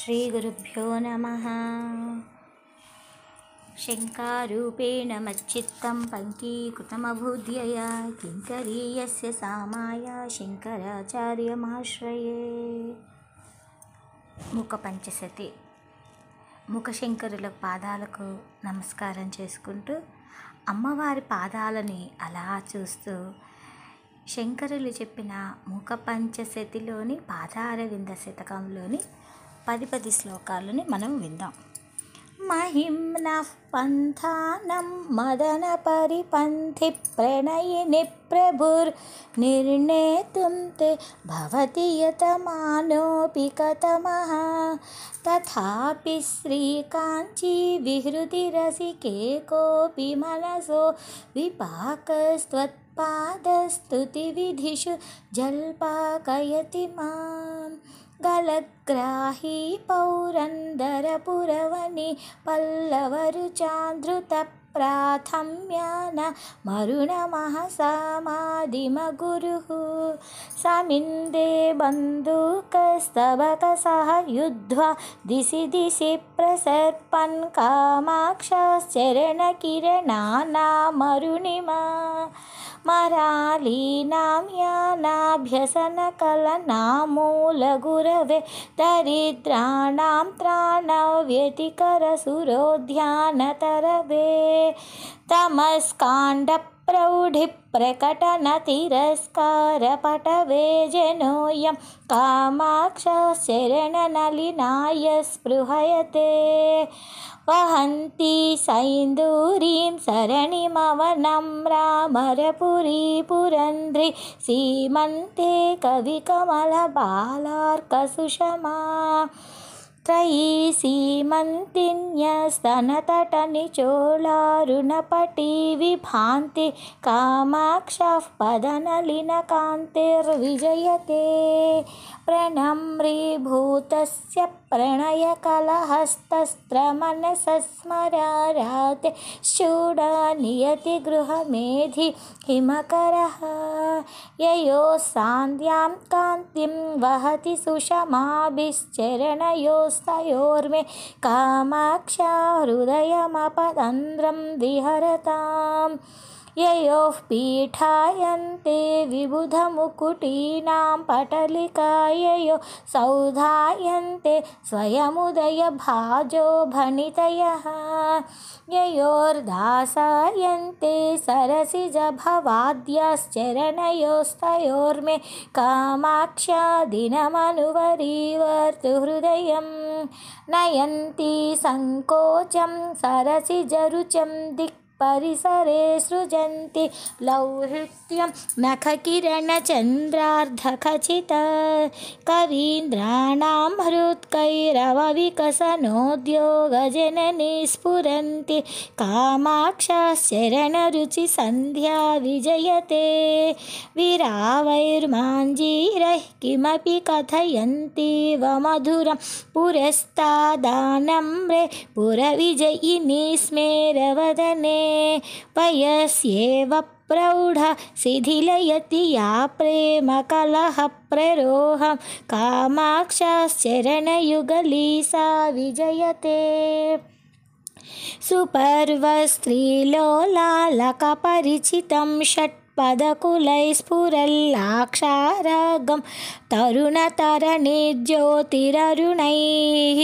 श्रीगुरुभ्यो नमः। शङ्कारूपेण मच्चित्तं पङ्कीकृतमभूद्यया किङ्करीयस्य सा माया शङ्कराचार्यमाश्रये। ముఖపంచశతి ముఖశంకరుల పాదాలకు నమస్కారం చేసుకుంటూ అమ్మవారి పాదాలని అలా చూస్తూ శంకరులు చెప్పిన ముఖపంచశతిలోని పాదారవింద శతకంలోని 10 శ్లోకాలని మనం విందాం. महिम्नः पन्थानं मदन परिपन्थि प्रणयिनि प्रभुर्निर्णेतुं ते भवति यतमानोऽपि कतमः तथापि श्रीकाञ्ची विहृति रसिके कोऽपि मनसो विपाकस्त्वत्पादस्तुतिविधिषु जल्पाकयति माम्. गलग्राही पौरन्दरपुरवनि पल्लवरुचान्द्रुतप्राथम्यान मरुणमः समादिमगुरुः समिन्दे बन्दूकस्तबकसः युद्ध्वा दिशि दिशि प्रसर्पन् कामाक्षश्चरणकिरणानामरुणिमा मरालीनां यानाभ्यसनकलनामूलगुरवे दरिद्राणां त्राणव्यतिकरसुरोद्यानतरवे तमस्काण्डप्रौढिप्रकटनतिरस्कारपटवे जनोऽयं कामाक्षश्चरणनलिनाय स्पृहयते वहन्ति सैन्दूरीं सरणिमवनम्रामरपुरी पुरन्ध्री सीमन्ते कविकमलबालार्कसुषमा त्रयी सीमन्तिन्यस्तनतटनिचोलारुणपटी विभान्ति कामाक्षः पदनलिनकान्तिर्विजयते प्रणम्रीभूतस्य प्रणयकलहस्तस्त्रमनसस्मराराते शूडनियतिगृहमेधि हिमकरः ययोः सान्द्यां कान्तिं वहति सुषमाभिश्चरणयोस्तयोर्मे कामाक्षा हृदयमपतन्द्रं विहरताम् ययोः पीठायन्ते विबुधमुकुटीनां पटलिकाययो सौधायन्ते स्वयमुदयभाजो भणितयः ययोर्दासायन्ते सरसिजभवाद्याश्चरणयोस्तयोर्मे कामाक्षा दिनमनुवरीवर्तु हृदयं नयन्ति सङ्कोचं सरसिजरुचं परिसरे सृजन्ति लौहित्यं नखकिरणचन्द्रार्धखचित कवीन्द्राणां हृत्कैरवविकसनोद्योगजननी स्फुरन्ति कामाक्षश्चरणरुचिसन्ध्या विजयते विरावैर्माञ्जीरैः किमपि कथयन्तीव मधुरं पुरस्तादानम्रे पुरविजयिनी स्मेरवदने पयस्येव प्रौढा शिथिलयति या प्रेमकलह प्ररोहं कामाक्षश्चरणयुगली सा विजयते सुपर्वस्त्रीलोलालकपरिचितं षट्पदकुलैः स्फुरल्लाक्षारागं तरुणतरणिज्योतिररुणैः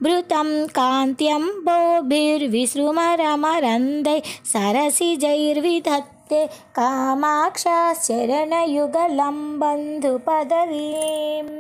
भृतं कान्त्यम्बोभिर्विसृमरमरन्दैः सरसिजैर्विधत्ते कामाक्षश्चरणयुगलं बन्धुपदवीम्.